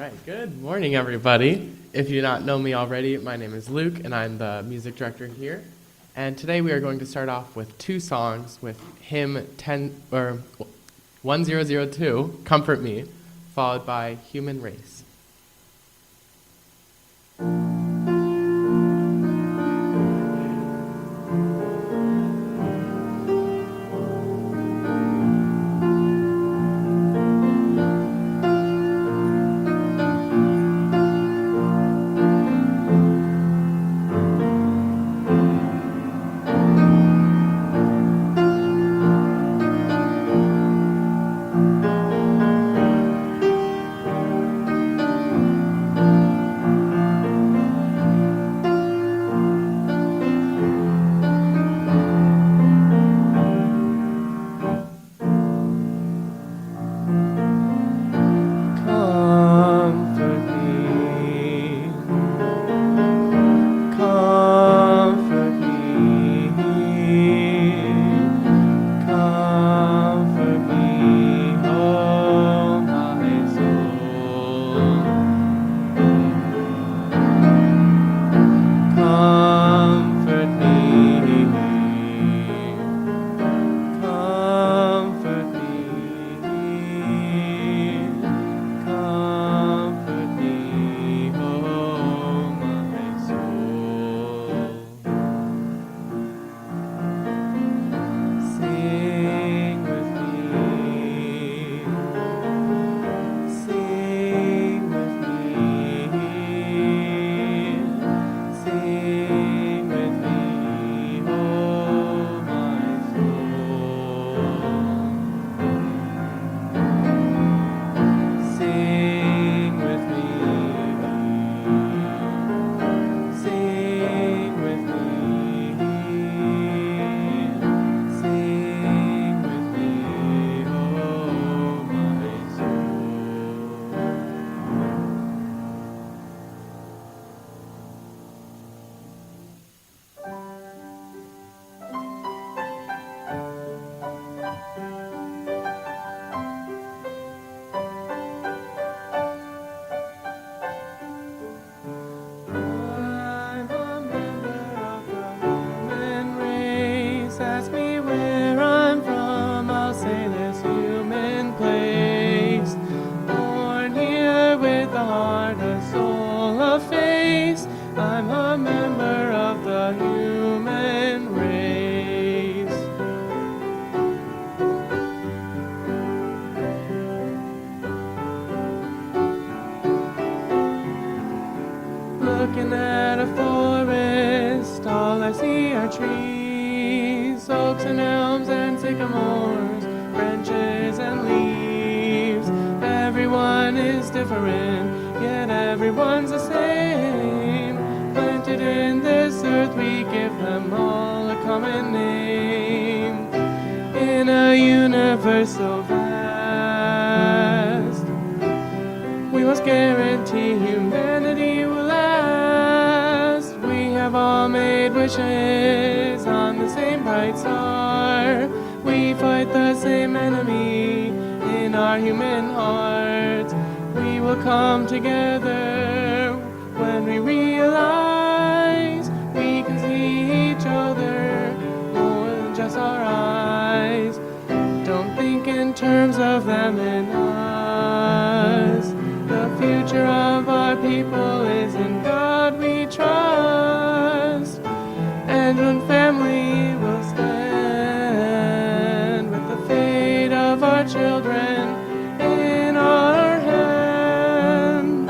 right, good morning, everybody. If you not know me already, my name is Luke, and I'm the music director here. And today we are going to start off with two songs with hymn 1002, Comfort Me, followed by Human Race. Looking at a forest, all I see are trees, oaks and elms and sycamores, branches and leaves. Everyone is different, yet everyone's the same. Planted in this earth, we give them all a common name. In a universe so vast, we must guarantee humanity will last. We have all made wishes on the same bright star. We fight the same enemy in our human hearts. We will come together when we realize we can see each other more than just our eyes. Don't think in terms of them and us. The future of our people is in God we trust. And when family will stand with the fate of our children in our hand.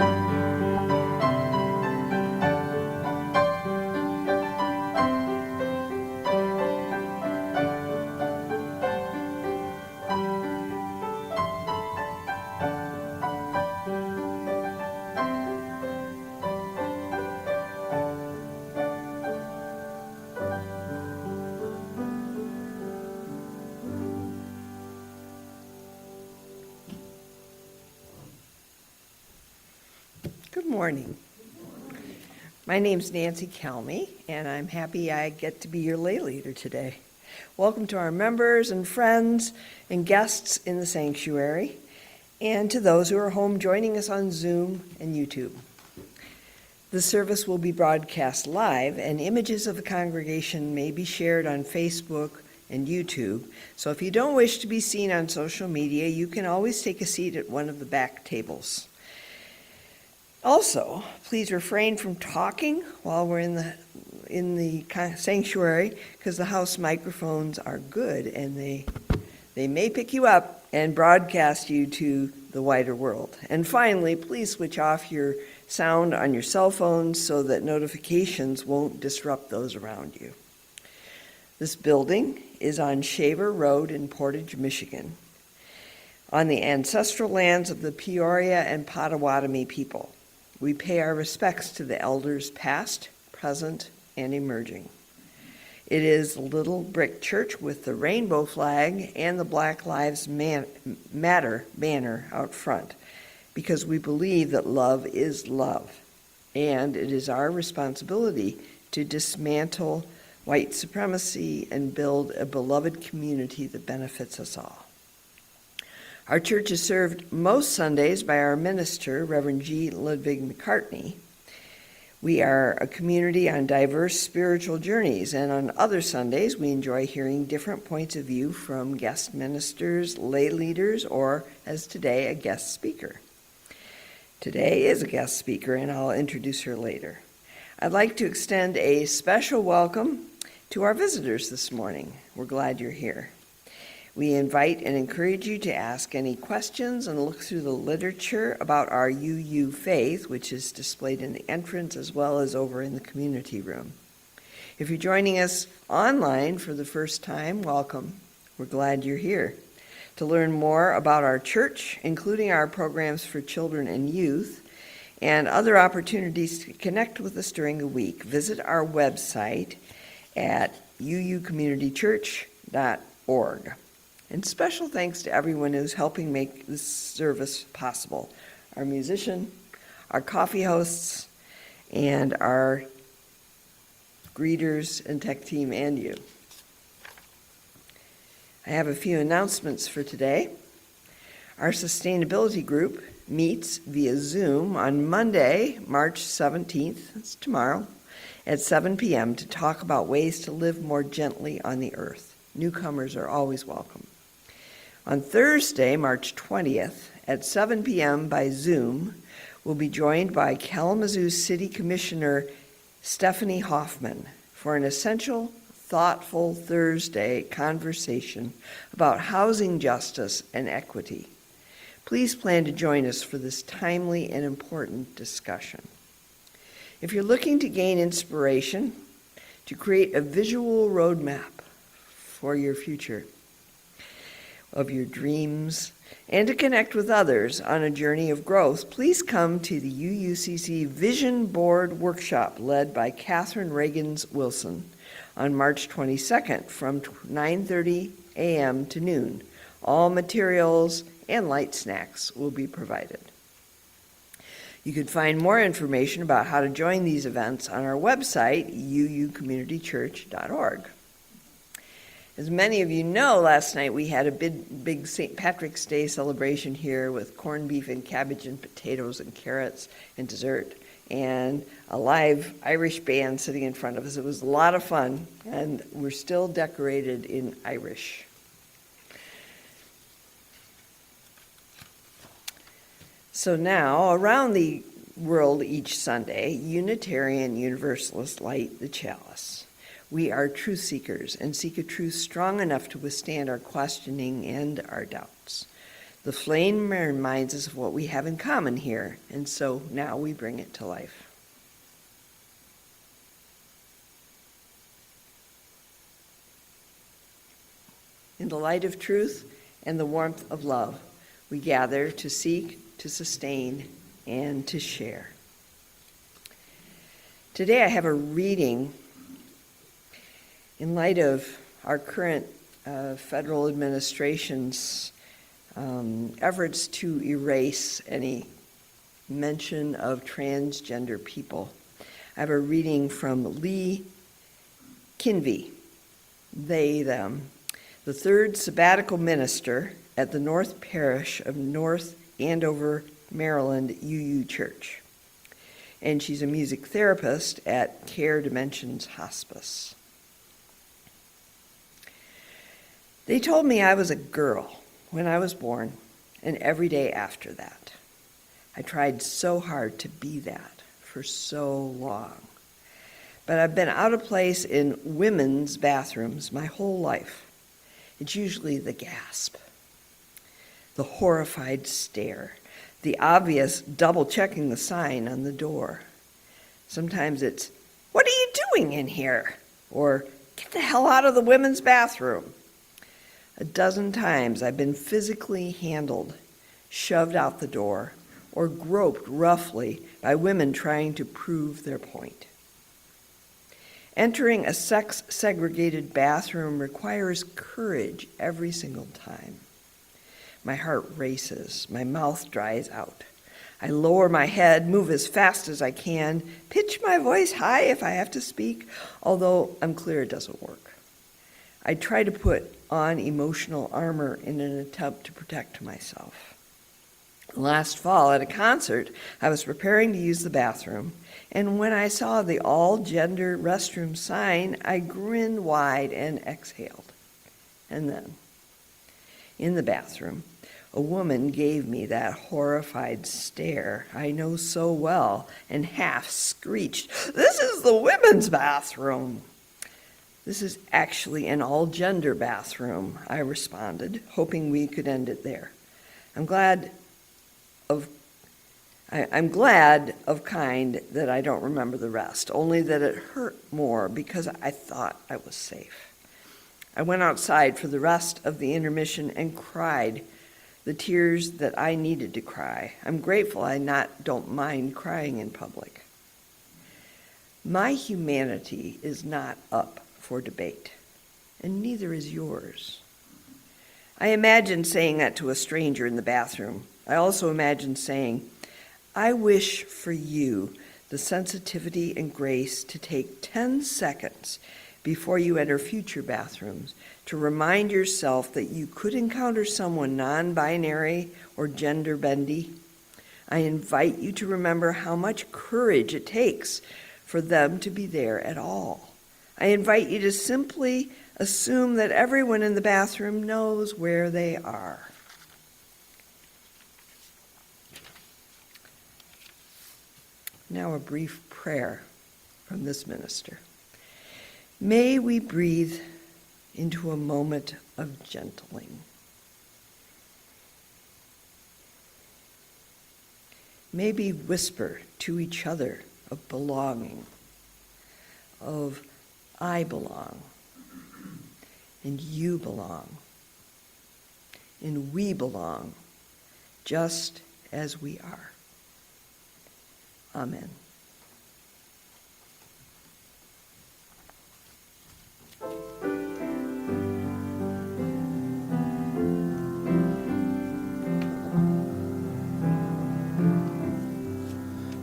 Good morning. My name's Nancy Kelmy, and I'm happy I get to be your lay leader today. Welcome to our members and friends and guests in the sanctuary. and to those who are home joining us on Zoom and YouTube. The service will be broadcast live, and images of the congregation may be shared on Facebook and YouTube. So if you don't wish to be seen on social media, you can always take a seat at one of the back tables. Also, please refrain from talking while we're in the sanctuary, because the house microphones are good and they may pick you up and broadcast you to the wider world. And finally, please switch off your sound on your cell phones so that notifications won't disrupt those around you. This building is on Shaver Road in Portage, Michigan, on the ancestral lands of the Peoria and Potawatomi people. We pay our respects to the elders past, present, and emerging. It is a little brick church with the rainbow flag and the Black Lives Matter banner out front, because we believe that love is love, and it is our responsibility to dismantle white supremacy and build a beloved community that benefits us all. Our church is served most Sundays by our minister, Reverend G. Ludwig McCartney. We are a community on diverse spiritual journeys, and on other Sundays we enjoy hearing different points of view from guest ministers, lay leaders, or, as today, a guest speaker. Today is a guest speaker, and I'll introduce her later. I'd like to extend a special welcome to our visitors this morning. We're glad you're here. We invite and encourage you to ask any questions and look through the literature about our UU faith, which is displayed in the entrance as well as over in the community room. If you're joining us online for the first time, welcome. We're glad you're here. To learn more about our church, including our programs for children and youth, and other opportunities to connect with us during the week, visit our website at uucommunitychurch.org. And special thanks to everyone who's helping make this service possible. Our musician, our coffee hosts, and our greeters and tech team, and you. I have a few announcements for today. Our sustainability group meets via Zoom on Monday, March 17th, that's tomorrow, at 7 p.m. to talk about ways to live more gently on the earth. Newcomers are always welcome. On Thursday, March 20th, at 7 p.m. by Zoom, we'll be joined by Kalamazoo City Commissioner Stephanie Hoffman for an essential, thoughtful Thursday conversation about housing justice and equity. Please plan to join us for this timely and important discussion. If you're looking to gain inspiration to create a visual roadmap for your future, of your dreams, and to connect with others on a journey of growth, please come to the UUCC Vision Board Workshop led by Catherine Reagans-Wilson on March 22nd from 9:30 a.m. to noon. All materials and light snacks will be provided. You can find more information about how to join these events on our website, uucommunitychurch.org. As many of you know, last night we had a big St. Patrick's Day celebration here with corned beef and cabbage and potatoes and carrots and dessert, and a live Irish band sitting in front of us. It was a lot of fun, and we're still decorated in Irish. So now, around the world each Sunday, Unitarian Universalists light the chalice. We are truth seekers and seek a truth strong enough to withstand our questioning and our doubts. The flame reminds us of what we have in common here, and so now we bring it to life. In the light of truth and the warmth of love, we gather to seek, to sustain, and to share. Today I have a reading in light of our current federal administration's efforts to erase any mention of transgender people. I have a reading from Lee Kinvey, they, them, the third sabbatical minister at the North Parish of North Andover, Maryland UU Church. And she's a music therapist at Care Dimensions Hospice. They told me I was a girl when I was born and every day after that. I tried so hard to be that for so long. But I've been out of place in women's bathrooms my whole life. It's usually the gasp, the horrified stare, the obvious double-checking the sign on the door. Sometimes it's, "What are you doing in here?" Or, "Get the hell out of the women's bathroom." A dozen times I've been physically handled, shoved out the door, or groped roughly by women trying to prove their point. Entering a sex-segregated bathroom requires courage every single time. My heart races, my mouth dries out. I lower my head, move as fast as I can, pitch my voice high if I have to speak, although I'm clear it doesn't work. I try to put on emotional armor in an attempt to protect myself. Last fall at a concert, I was preparing to use the bathroom, and when I saw the all-gender restroom sign, I grinned wide and exhaled. And then, in the bathroom, a woman gave me that horrified stare I know so well and half screeched, "This is the women's bathroom." "This is actually an all-gender bathroom," I responded, hoping we could end it there. I'm glad of kind that I don't remember the rest, only that it hurt more because I thought I was safe. I went outside for the rest of the intermission and cried the tears that I needed to cry. I'm grateful I don't mind crying in public. My humanity is not up for debate, and neither is yours. I imagine saying that to a stranger in the bathroom. I also imagine saying, "I wish for you the sensitivity and grace to take 10 seconds before you enter future bathrooms to remind yourself that you could encounter someone non-binary or gender-bendy. I invite you to remember how much courage it takes for them to be there at all. I invite you to simply assume that everyone in the bathroom knows where they are." Now a brief prayer from this minister. May we breathe into a moment of gentling. May we whisper to each other of belonging, of "I belong," and "you belong," and "we belong," just as we are. Amen.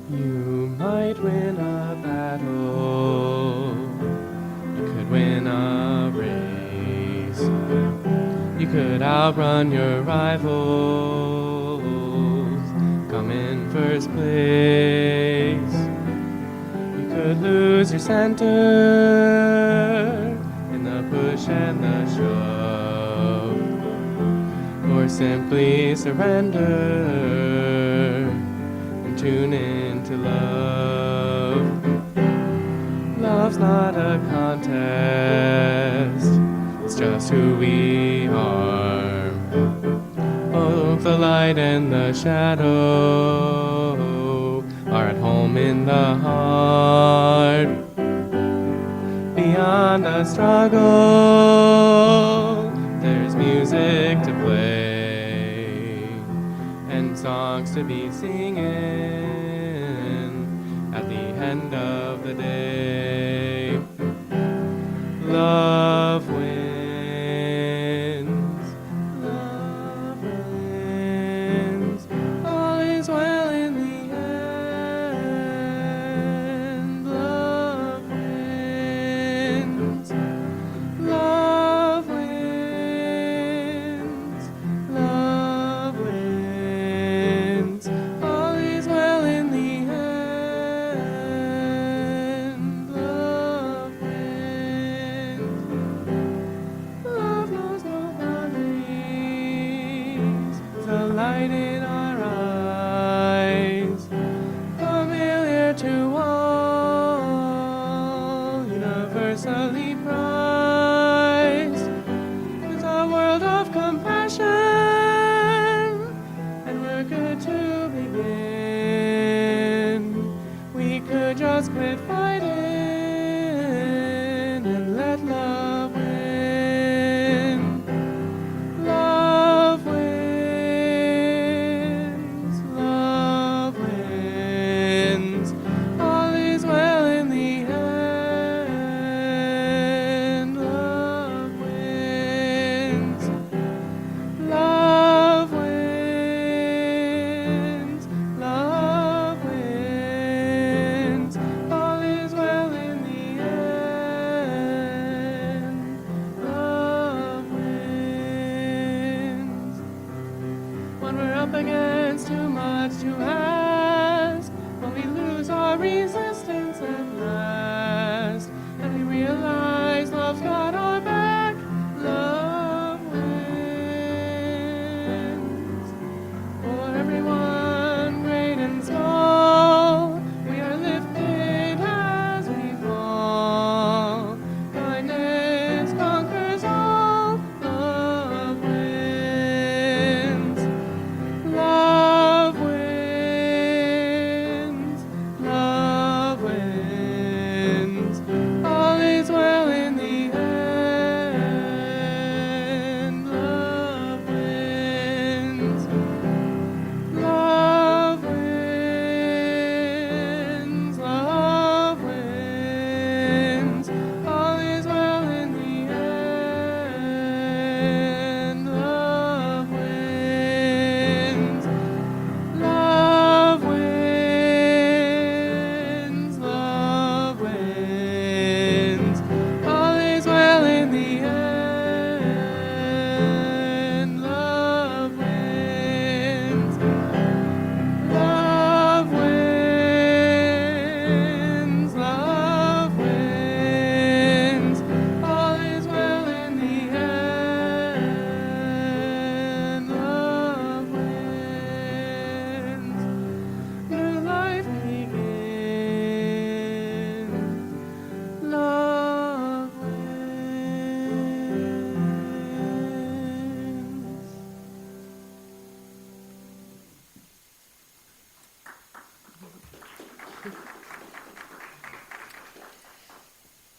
You might win a battle. You could win a race. You could outrun your rivals. Come in first place. You could lose your center in the push and the shove, or simply surrender and tune into love. Love's not a contest, it's just who we are. Both the light and the shadow are at home in the heart. Beyond the struggle, there's music to play and songs to be singing at the end of the day. Love wins, love wins, all is well in the end. Love wins, love wins, love wins. against too much to ask, but we lose our resistance at last, and we realize love's got our back. Love wins. For everyone, great and small, we are lifted as we fall. Kindness conquers all. Love wins. Love wins. Love wins. All is well in the end. Love wins. Love wins. Love wins. All is well in the end. Love wins. Love wins. Love wins. All is well in the end. Love wins. Love wins. Love wins. All is well in the end. Love wins. New life begins. Love wins.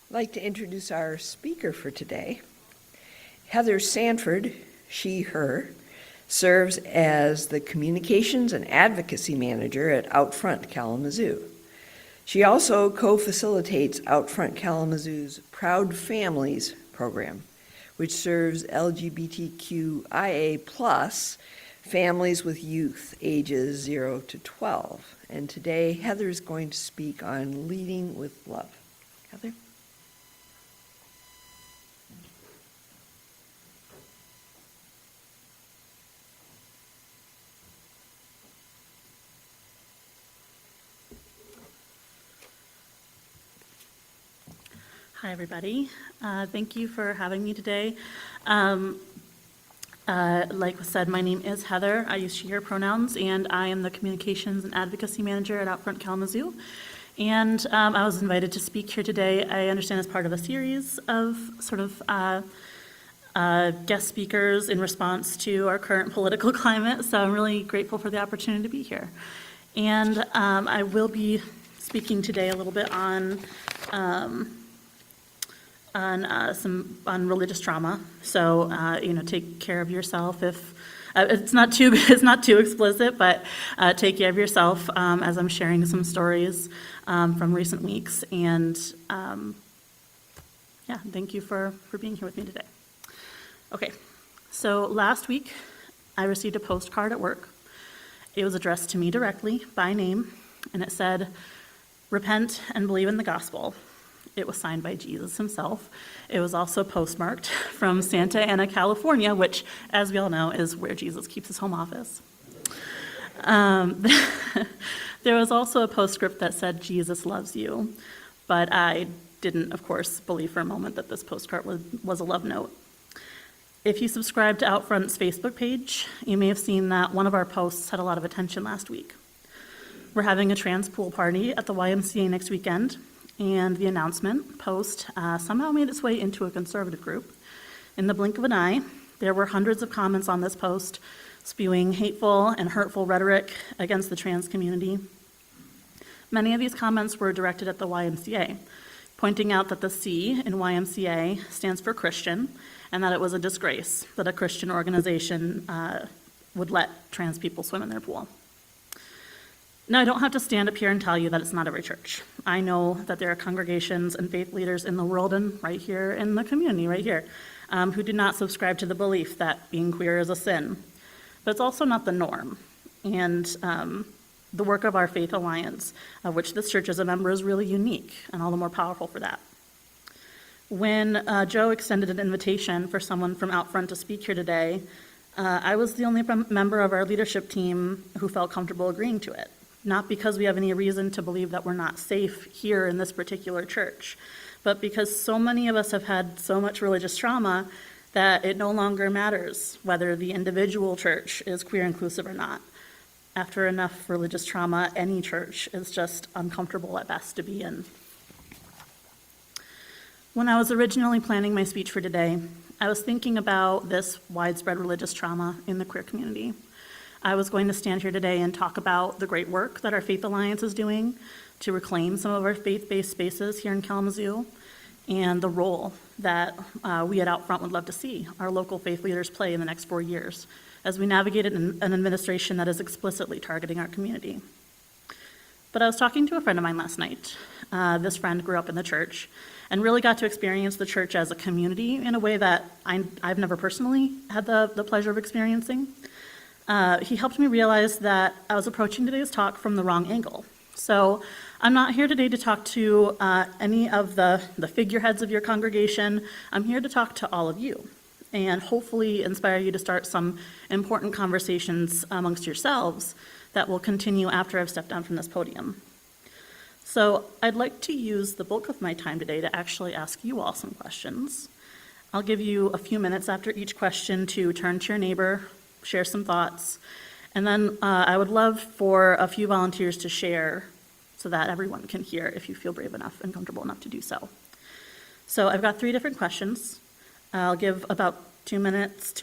I'd like to introduce our speaker for today. Heather Sanford, she, her, serves as the Communications and Advocacy Manager at Outfront Kalamazoo. She also co-facilitates Outfront Kalamazoo's Proud Families program, which serves LGBTQIA+ families with youth ages 0 to 12. And today, Heather is going to speak on leading with love. Heather? Hi, everybody. Thank you for having me today. Like was said, my name is Heather. I use she, her pronouns, and I am the Communications and Advocacy Manager at Outfront Kalamazoo. And I was invited to speak here today, I understand, as part of a series of sort of guest speakers in response to our current political climate. So I'm really grateful for the opportunity to be here. And I will be speaking today a little bit on religious trauma. So take care of yourself. If it's not too explicit, but take care of yourself as I'm sharing some stories from recent weeks. And thank you for being here with me today. Okay, so last week I received a postcard at work. It was addressed to me directly by name, and it said, "Repent and believe in the gospel." It was signed by Jesus himself. It was also postmarked from Santa Ana, California, which, as we all know, is where Jesus keeps his home office. There was also a postscript that said, "Jesus loves you," but I didn't, of course, believe for a moment that this postcard was a love note. If you subscribe to Outfront's Facebook page, you may have seen that one of our posts had a lot of attention last week. We're having a trans pool party at the YMCA next weekend, and the announcement post somehow made its way into a conservative group. In the blink of an eye, there were hundreds of comments on this post spewing hateful and hurtful rhetoric against the trans community. Many of these comments were directed at the YMCA, pointing out that the C in YMCA stands for Christian, and that it was a disgrace that a Christian organization would let trans people swim in their pool. Now, I don't have to stand up here and tell you that it's not every church. I know that there are congregations and faith leaders in the world and right here in the community, right here, who do not subscribe to the belief that being queer is a sin. But it's also not the norm. And the work of our Faith Alliance, of which this church is a member, is really unique and all the more powerful for that. When Joe extended an invitation for someone from Outfront to speak here today, I was the only member of our leadership team who felt comfortable agreeing to it, not because we have any reason to believe that we're not safe here in this particular church, but because so many of us have had so much religious trauma that it no longer matters whether the individual church is queer inclusive or not. After enough religious trauma, any church is just uncomfortable at best to be in. When I was originally planning my speech for today, I was thinking about this widespread religious trauma in the queer community. I was going to stand here today and talk about the great work that our Faith Alliance is doing to reclaim some of our faith-based spaces here in Kalamazoo, and the role that we at Outfront would love to see our local faith leaders play in the next 4 years as we navigate an administration that is explicitly targeting our community. But I was talking to a friend of mine last night. This friend grew up in the church and really got to experience the church as a community in a way that I've never personally had the pleasure of experiencing. He helped me realize that I was approaching today's talk from the wrong angle. So I'm not here today to talk to any of the figureheads of your congregation. I'm here to talk to all of you and hopefully inspire you to start some important conversations amongst yourselves that will continue after I've stepped down from this podium. So I'd like to use the bulk of my time today to actually ask you all some questions. I'll give you a few minutes after each question to turn to your neighbor, share some thoughts, and then I would love for a few volunteers to share so that everyone can hear if you feel brave enough and comfortable enough to do so. So I've got 3 different questions. I'll give about 2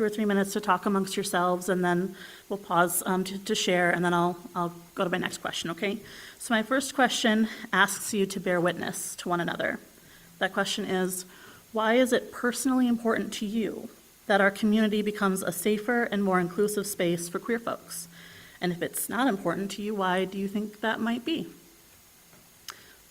or 3 minutes to talk amongst yourselves, and then we'll pause to share, and then I'll go to my next question, okay? So my first question asks you to bear witness to one another. That question is, why is it personally important to you that our community becomes a safer and more inclusive space for queer folks? And if it's not important to you, why do you think that might be?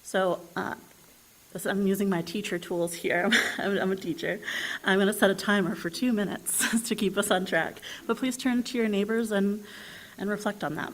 So I'm using my teacher tools here. I'm a teacher. I'm going to set a timer for 2 minutes to keep us on track. But please turn to your neighbors and reflect on that.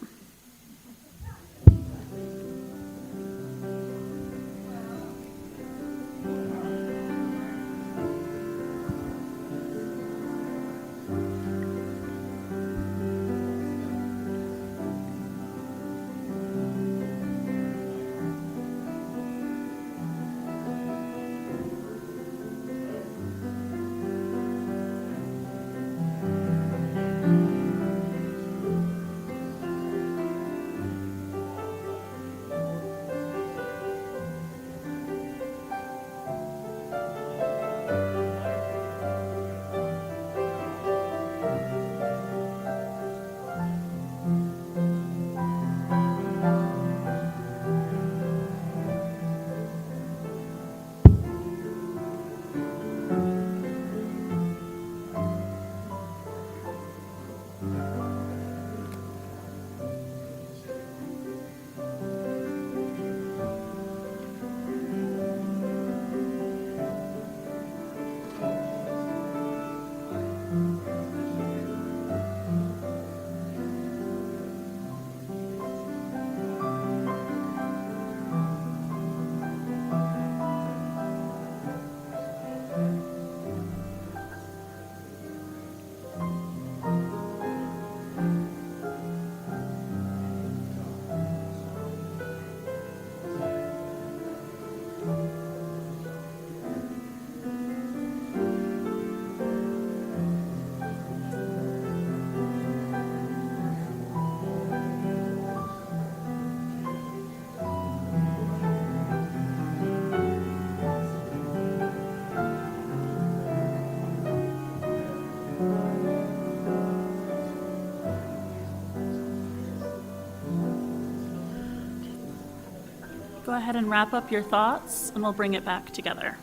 Go ahead and wrap up your thoughts, and we'll bring it back together.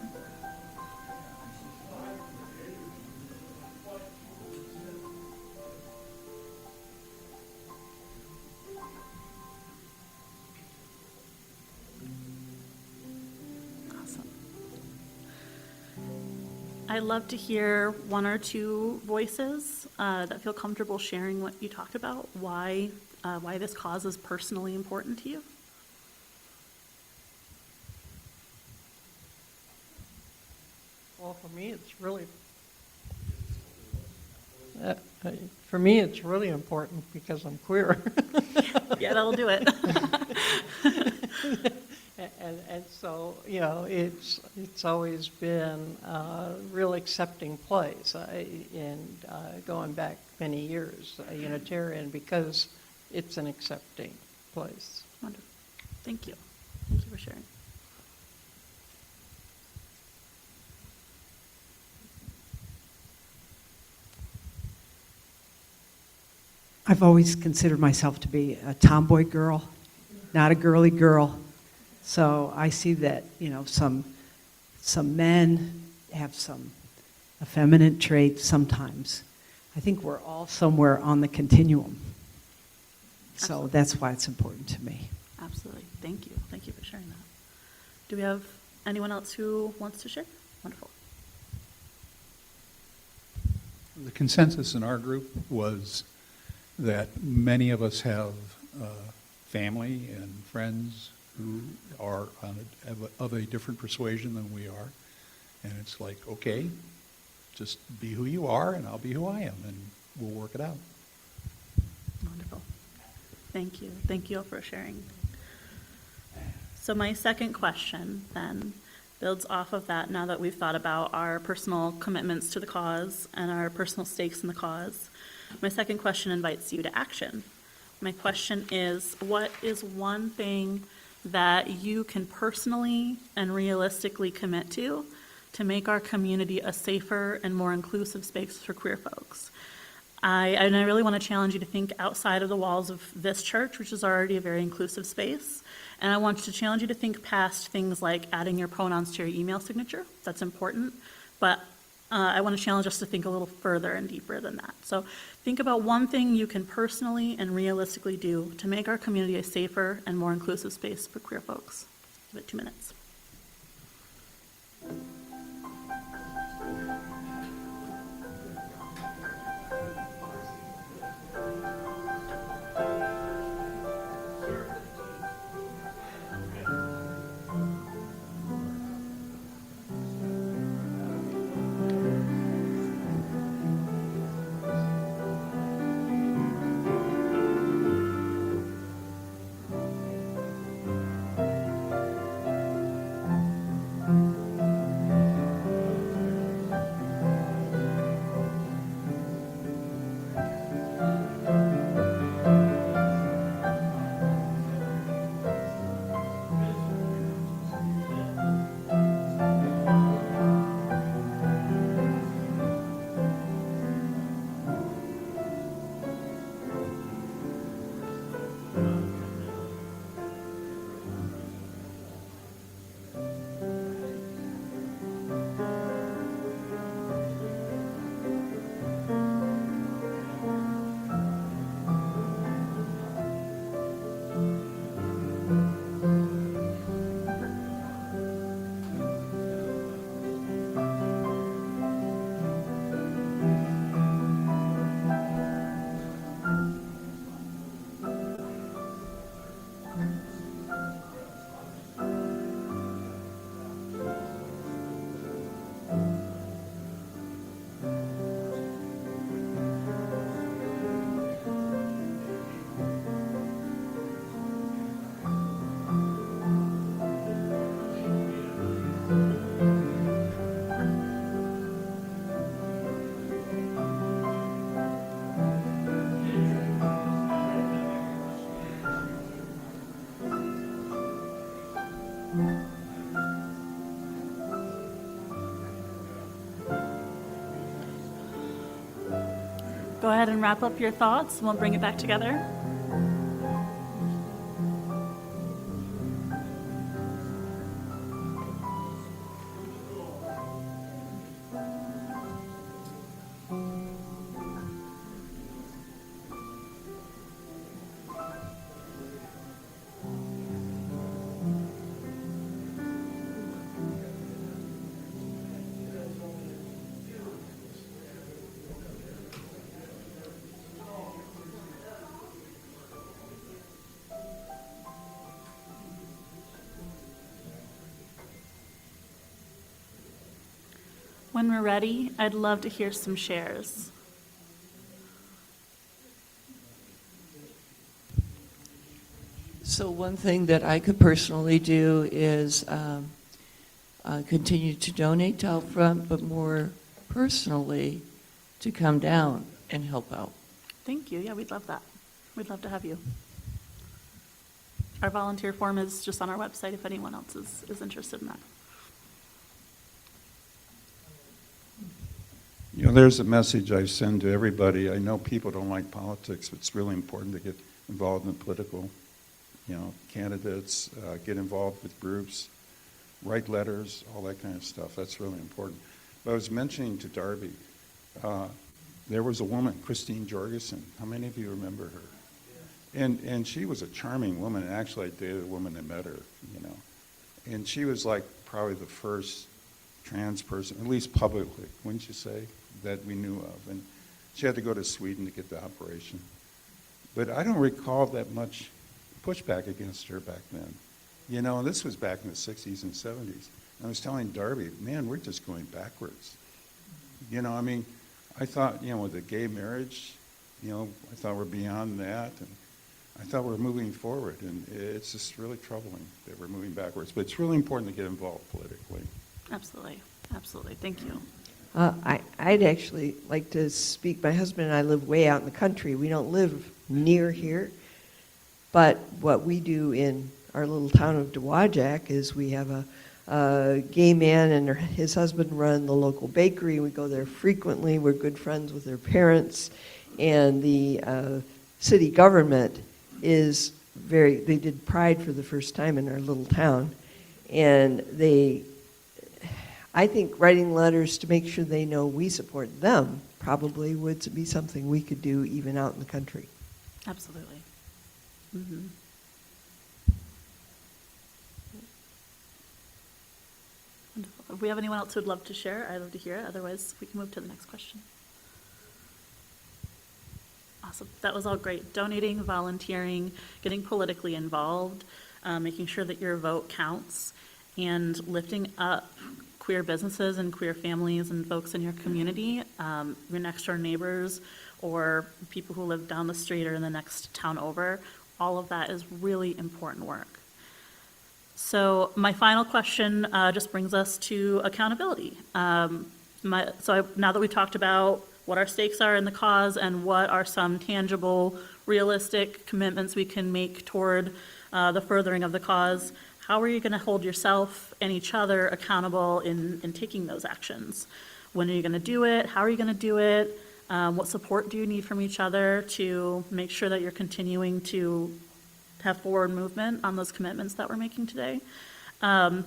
Awesome. I'd love to hear 1 or 2 voices that feel comfortable sharing what you talked about, why this cause is personally important to you. Well, for me, it's really For me, it's really important because I'm queer. Yeah, that'll do it. And so, you know, it's always been a real accepting place, and going back many years, Unitarian, because it's an accepting place. Wonderful. Thank you. Thank you for sharing. I've always considered myself to be a tomboy girl, not a girly girl. So I see that, some men have some effeminate traits sometimes. I think we're all somewhere on the continuum. So Absolutely. that's why it's important to me. Absolutely. Thank you. Thank you for sharing that. Do we have anyone else who wants to share? Wonderful. The consensus in our group was that many of us have family and friends who are of a different persuasion than we are. And it's like, okay, just be who you are and I'll be who I am and we'll work it out. Wonderful. Thank you. Thank you all for sharing. So my second question then builds off of that now that we've thought about our personal commitments to the cause and our personal stakes in the cause. My second question invites you to action. My question is, what is one thing that you can personally and realistically commit to make our community a safer and more inclusive space for queer folks? I really want to challenge you to think outside of the walls of this church, which is already a very inclusive space. And I want to challenge you to think past things like adding your pronouns to your email signature. That's important. But I want to challenge us to think a little further and deeper than that. So think about one thing you can personally and realistically do to make our community a safer and more inclusive space for queer folks. Give it 2 minutes. Go ahead and wrap up your thoughts, and we'll bring it back together. When we're ready, I'd love to hear some shares. So one thing that I could personally do is continue to donate to Outfront, but more personally, to come down and help out. Thank you. Yeah, we'd love that. We'd love to have you. Our volunteer form is just on our website if anyone else is interested in that. You know, there's a message I send to everybody. I know people don't like politics, but it's really important to get involved in the political, candidates, get involved with groups, write letters, all that kind of stuff. That's really important. But I was mentioning to Darby, there was a woman, Christine Jorgensen. How many of you remember her? And she was a charming woman. And actually, I dated a woman that met her, And she was like probably the first trans person, at least publicly, wouldn't you say, that we knew of. And she had to go to Sweden to get the operation. But I don't recall that much pushback against her back then. And this was back in the 60s and 70s. And I was telling Darby, man, we're just going backwards. I thought, with the gay marriage, I thought we're beyond that. And I thought we're moving forward. And it's just really troubling that we're moving backwards. But it's really important to get involved politically. Absolutely. Absolutely. Thank you. I'd actually like to speak. My husband and I live way out in the country. We don't live near here. But what we do in our little town of Dowagiac is we have a gay man and his husband run the local bakery. We go there frequently. We're good friends with their parents. And the city government is they did Pride for the first time in our little town. And I think writing letters to make sure they know we support them probably would be something we could do even out in the country. Absolutely. Mm-hmm. Wonderful. If we have anyone else who would love to share, I'd love to hear it. Otherwise, we can move to the next question. Awesome. That was all great. Donating, volunteering, getting politically involved, making sure that your vote counts, and lifting up queer businesses and queer families and folks in your community, your next door neighbors or people who live down the street or in the next town over. All of that is really important work. So my final question just brings us to accountability. Now that we talked about what our stakes are in the cause and what are some tangible, realistic commitments we can make toward the furthering of the cause, how are you going to hold yourself and each other accountable in taking those actions? When are you going to do it? How are you going to do it? What support do you need from each other to make sure that you're continuing to have forward movement on those commitments that we're making today? How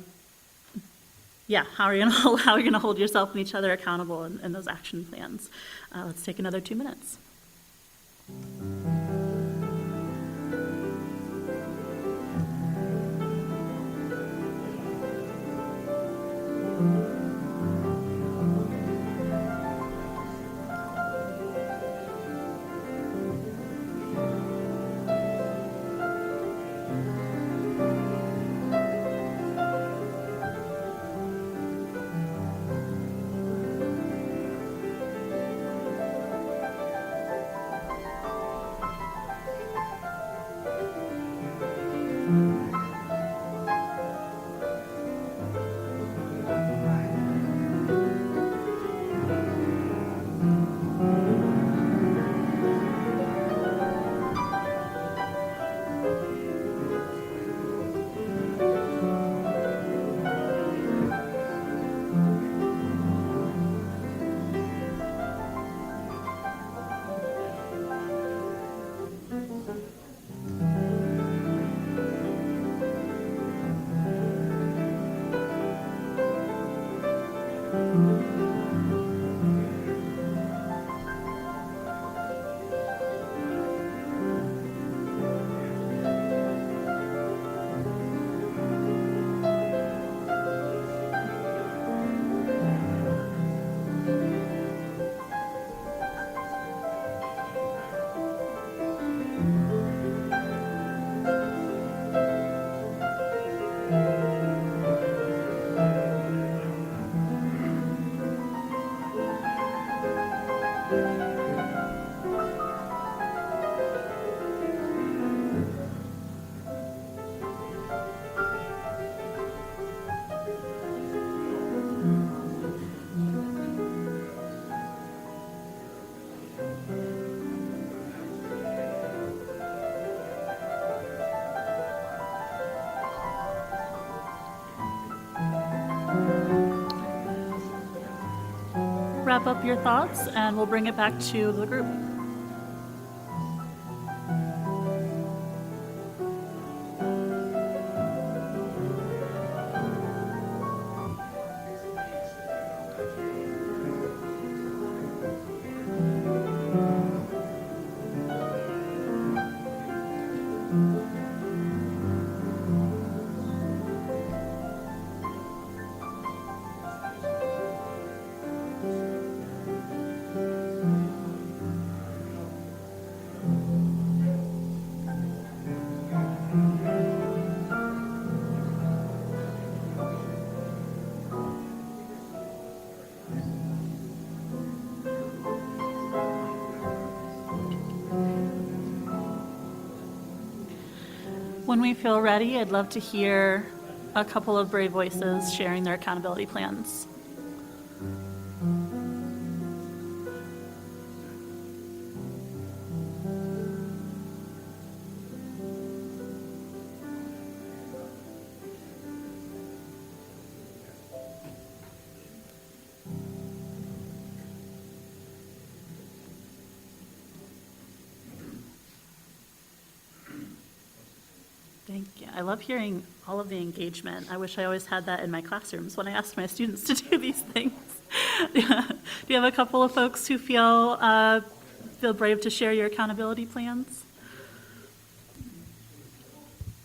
are you going to hold yourself and each other accountable in those action plans? Let's take another 2 minutes. wrap up your thoughts, and we'll bring it back to the group. When we feel ready, I'd love to hear a couple of brave voices sharing their accountability plans. Thank you. I love hearing all of the engagement. I wish I always had that in my classrooms when I asked my students to do these things. Do you have a couple of folks who feel brave to share your accountability plans?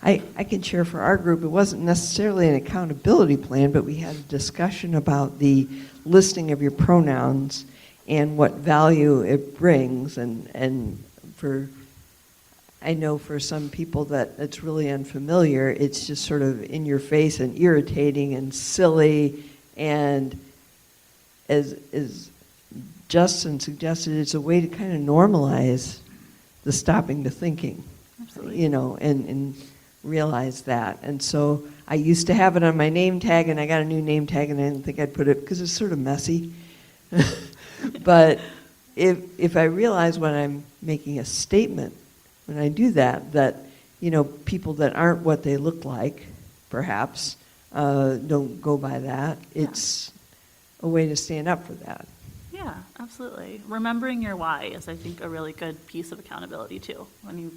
I can share for our group, it wasn't necessarily an accountability plan, but we had a discussion about the listing of your pronouns and what value it brings. And I know for some people that it's really unfamiliar. It's just sort of in your face and irritating and silly. And as Justin suggested, it's a way to kind of normalize the stopping to thinking. Absolutely. And realize that. And so I used to have it on my name tag, and I got a new name tag, and I didn't think I'd put it because it's sort of messy. But if I realize when I'm making a statement, when I do that people that aren't what they look like, perhaps, don't go by that, it's a way to stand up for that. Yeah, absolutely. Remembering your why is, I think, a really good piece of accountability, too. When you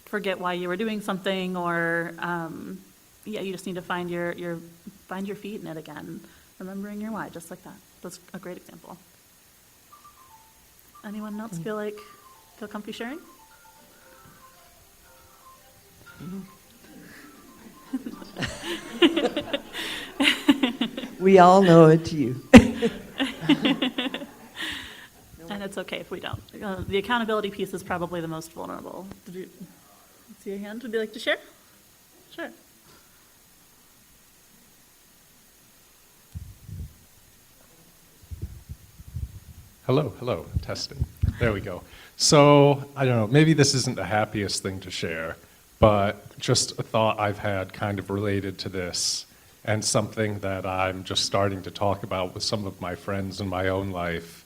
forget why you were doing something, or you just need to find your feet in it again. Remembering your why, just like that. That's a great example. Anyone else feel comfy sharing? We all know it you. And it's okay if we don't. The accountability piece is probably the most vulnerable. Did you see your hand? Would you like to share? Sure. Hello, testing. There we go. So, I don't know, maybe this isn't the happiest thing to share, but just a thought I've had kind of related to this, and something that I'm just starting to talk about with some of my friends in my own life,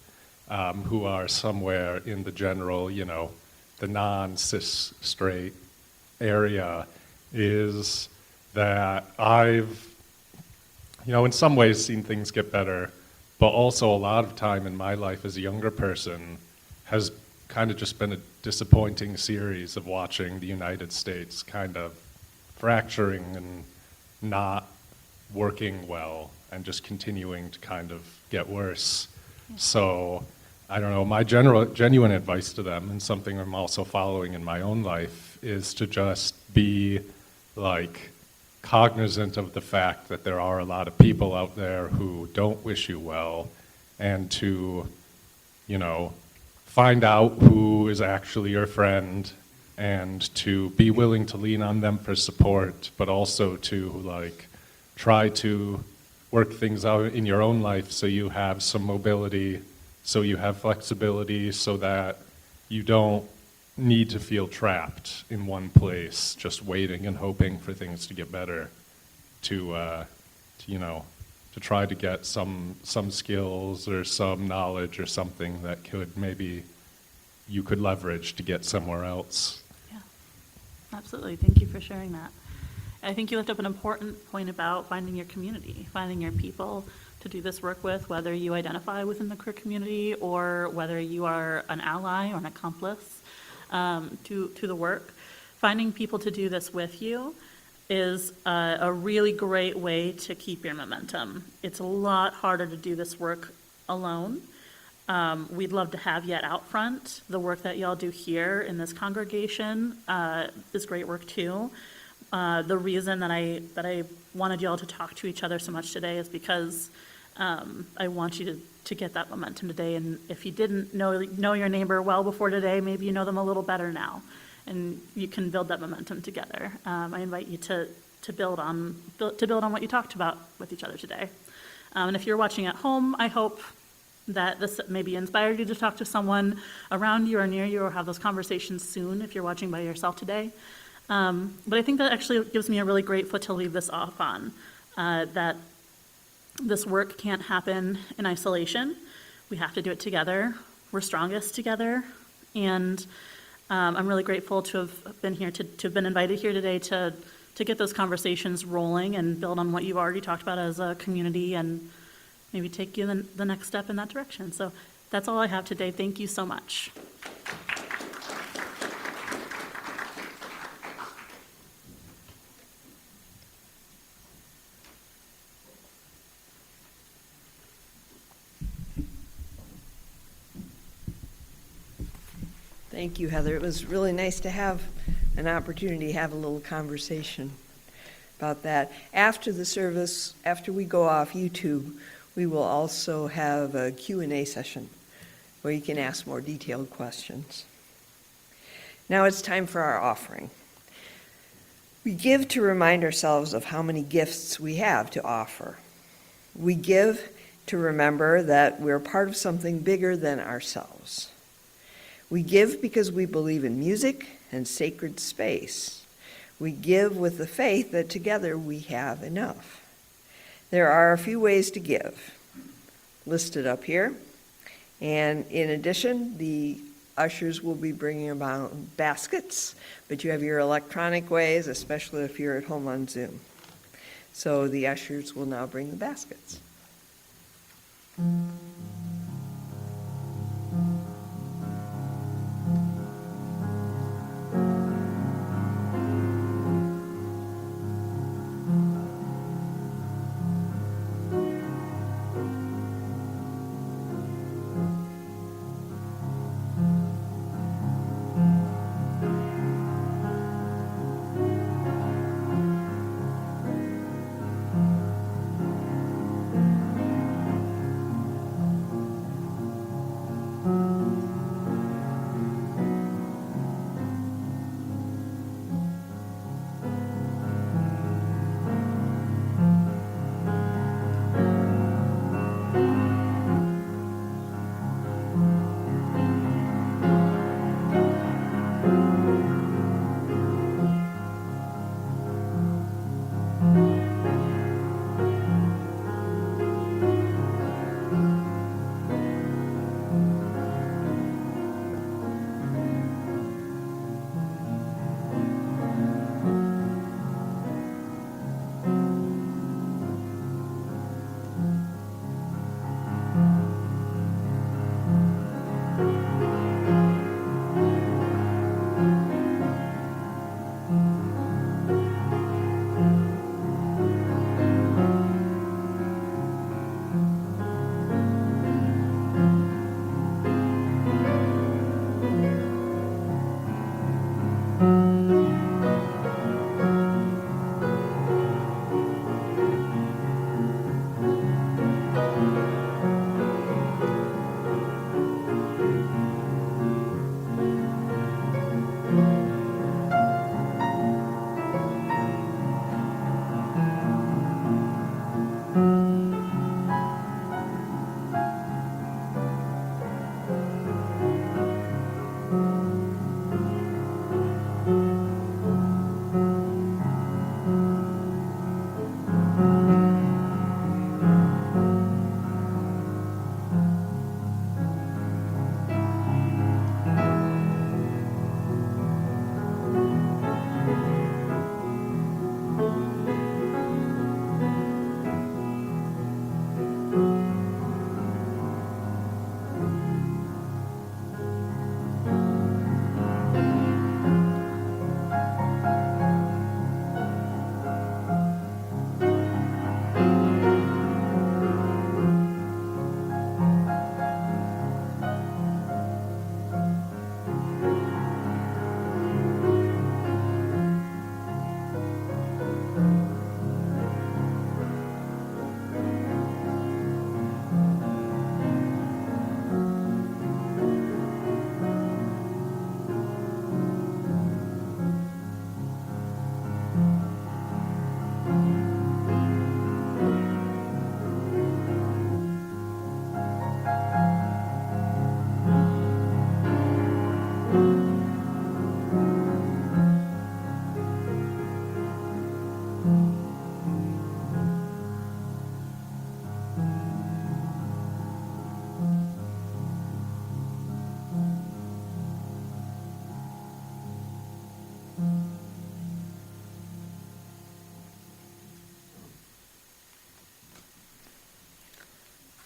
who are somewhere in the general, the non-cis straight area, is that I've, in some ways seen things get better, but also a lot of time in my life as a younger person has kind of just been a disappointing series of watching the United States kind of fracturing and not working well and just continuing to kind of get worse. So, I don't know, my genuine advice to them, and something I'm also following in my own life, is to just be cognizant of the fact that there are a lot of people out there who don't wish you well, and to, find out who is actually your friend, and to be willing to lean on them for support, but also to try to work things out in your own life so you have some mobility, so you have flexibility, so that you don't need to feel trapped in one place, just waiting and hoping for things to get better, to try to get some skills or some knowledge or something that maybe you could leverage to get somewhere else. Yeah, absolutely. Thank you for sharing that. I think you left up an important point about finding your community, finding your people to do this work with, whether you identify within the queer community or whether you are an ally or an accomplice to the work. Finding people to do this with you is a really great way to keep your momentum. It's a lot harder to do this work alone. We'd love to have you out front. The work that y'all do here in this congregation is great work too. The reason that I wanted y'all to talk to each other so much today is because I want you to get that momentum today. And if you didn't know your neighbor well before today, maybe you know them a little better now, and you can build that momentum together. I invite you to build on what you talked about with each other today. And if you're watching at home, I hope that this maybe inspired you to talk to someone around you or near you, or have those conversations soon if you're watching by yourself today. But I think that actually gives me a really great foot to leave this off on, that this work can't happen in isolation. We have to do it together. We're strongest together. And I'm really grateful to have been here, to have been invited here today to get those conversations rolling and build on what you've already talked about as a community, and maybe take you the next step in that direction. So that's all I have today. Thank you so much. Thank you, Heather. It was really nice to have an opportunity to have a little conversation about that. After the service, after we go off YouTube, we will also have a Q&A session where you can ask more detailed questions. Now it's time for our offering. We give to remind ourselves of how many gifts we have to offer. We give to remember that we're part of something bigger than ourselves. We give because we believe in music and sacred space. We give with the faith that together we have enough. There are a few ways to give, listed up here. And in addition, the ushers will be bringing about baskets, but you have your electronic ways, especially if you're at home on Zoom. So the ushers will now bring the baskets.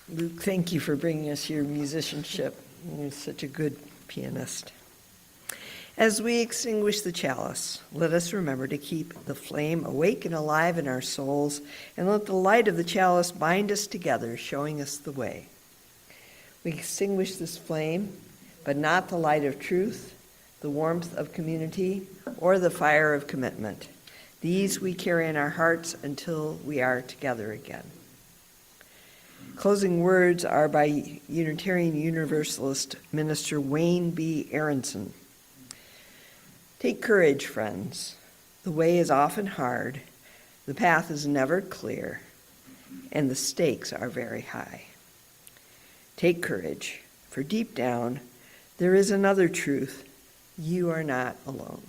Luke, thank you for bringing us your musicianship. You're such a good pianist. As we extinguish the chalice, let us remember to keep the flame awake and alive in our souls, and let the light of the chalice bind us together, showing us the way. We extinguish this flame, but not the light of truth, the warmth of community, or the fire of commitment. These we carry in our hearts until we are together again. Closing words are by Unitarian Universalist minister Wayne B. Aronson. Take courage, friends. The way is often hard, the path is never clear, and the stakes are very high. Take courage, for deep down, there is another truth. You are not alone.